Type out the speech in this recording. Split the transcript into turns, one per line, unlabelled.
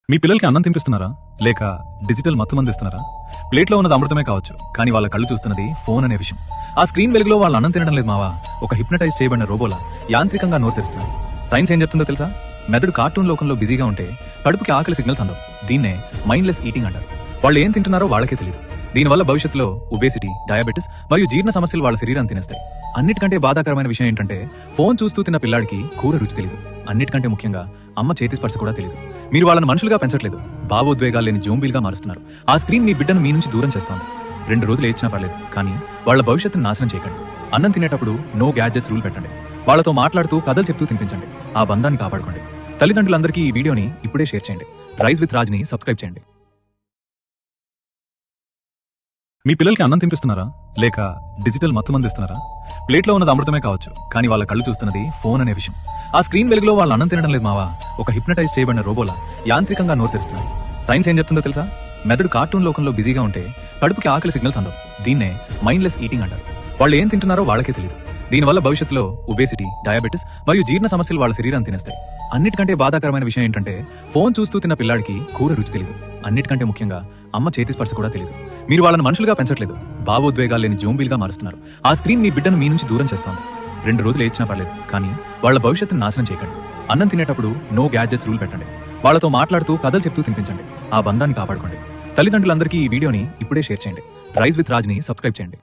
మీ పిల్లలకి అన్నం తినిపిస్తున్నారా లేక డిజిటల్ మత్తు మంది ఇస్తున్నారా? ప్లేట్లో ఉన్నది అమృతమే కావచ్చు, కానీ వాళ్ళ కళ్ళు చూస్తున్నది ఫోన్ అనే విషయం. ఆ స్క్రీన్ వెలుగులో వాళ్ళు అన్నం తినడం లేదు మావా, ఒక హిప్నటైజ్ చేయబడిన రోబోలా యాంత్రికంగా నోరు తెరుస్తున్నారు. సైన్స్ ఏం చెప్తుందో తెలుసా? మెదడు కార్టూన్ లోకంలో బిజీగా ఉంటే కడుపుకి ఆకలి సిగ్నల్స్ అందవు. దీన్నే మైండ్లెస్ ఈటింగ్ అంటారు. వాళ్ళు ఏం తింటున్నారో వాళ్ళకే తెలియదు. దీనివల్ల భవిష్యత్తులో ఒబేసిటీ, డయాబెటిస్ మరియు జీర్ణ సమస్యలు వాళ్ళ శరీరాన్ని తినేస్తాయి. అన్నిటికంటే బాధాకరమైన విషయం ఏంటంటే ఫోన్ చూస్తూ తిన్న పిల్లాడికి కూర రుచి తెలియదు. అన్నిటికంటే ముఖ్యంగా అమ్మ చేతి స్పర్శ కూడా తెలియదు. మీరు వాళ్ళని మనుషులుగా పెంచట్లేదు, భావోద్వేగాలు లేని జోంబీలుగా మారుస్తున్నారు. ఆ స్క్రీన్ మీ బిడ్డను మీ నుంచి దూరం చేస్తోంది. 2 రోజులు ఏడ్చినా పర్లేదు, కానీ వాళ్ళ భవిష్యత్తును నాశనం చేయకండి. అన్నం తినేటప్పుడు నో గ్యాడ్జెట్స్ రూల్ పెట్టండి. వాళ్ళతో మాట్లాడుతూ కథలు చెప్తూ తినిపించండి. ఆ బంధాన్ని కాపాడుకోండి. తల్లిదండ్రులందరికీ ఈ వీడియోని ఇప్పుడే షేర్ చేయండి. రైజ్ విత్ రాజ్ని సబ్స్క్రైబ్ చేయండి. మీ పిల్లలకి అన్నం తినిపిస్తున్నారా లేక డిజిటల్ మత్తు మంది ఇస్తున్నారా? ప్లేట్లో ఉన్నది అమృతమే కావచ్చు, కానీ వాళ్ళ కళ్ళు చూస్తున్నది ఫోన్ అనే విషయం. ఆ స్క్రీన్ వెలుగులో వాళ్ళు అన్నం తినడం లేదు మావా, ఒక హిప్నటైజ్ చేయబడిన రోబోలా యాంత్రికంగా నోరు తెరుస్తున్నారు. సైన్స్ ఏం చెప్తుందో తెలుసా? మెదడు కార్టూన్ లోకంలో బిజీగా ఉంటే కడుపుకి ఆకలి సిగ్నల్స్ అందవు. దీన్నే మైండ్లెస్ ఈటింగ్ అంటారు. వాళ్ళు ఏం తింటున్నారో వాళ్ళకే తెలియదు. దీనివల్ల భవిష్యత్తులో ఒబేసిటీ, డయాబెటిస్ మరియు జీర్ణ సమస్యలు వాళ్ళ శరీరాన్ని తినేస్తాయి. అన్నిటికంటే బాధాకరమైన విషయం ఏంటంటే ఫోన్ చూస్తూ తిన్న పిల్లాడికి కూర రుచి తెలియదు. అన్నిటికంటే ముఖ్యంగా అమ్మ చేతి స్పర్శ కూడా తెలియదు. మీరు వాళ్ళని మనుషులుగా పెంచట్లేదు, భావోద్వేగాలు లేని జోంబీలుగా మారుస్తున్నారు. ఆ స్క్రీన్ మీ బిడ్డను మీ నుంచి దూరం చేస్తోంది. 2 రోజులు ఏడ్చినా పర్లేదు, కానీ వాళ్ళ భవిష్యత్తును నాశనం చేయకండి. అన్నం తినేటప్పుడు నో గ్యాడ్జెట్స్ రూల్ పెట్టండి. వాళ్ళతో మాట్లాడుతూ కథలు చెప్తూ తినిపించండి. ఆ బంధాన్ని కాపాడుకోండి. తల్లిదండ్రులందరికీ ఈ వీడియోని ఇప్పుడే షేర్ చేయండి. రైజ్ విత్ రాజ్ని సబ్స్క్రైబ్ చేయండి.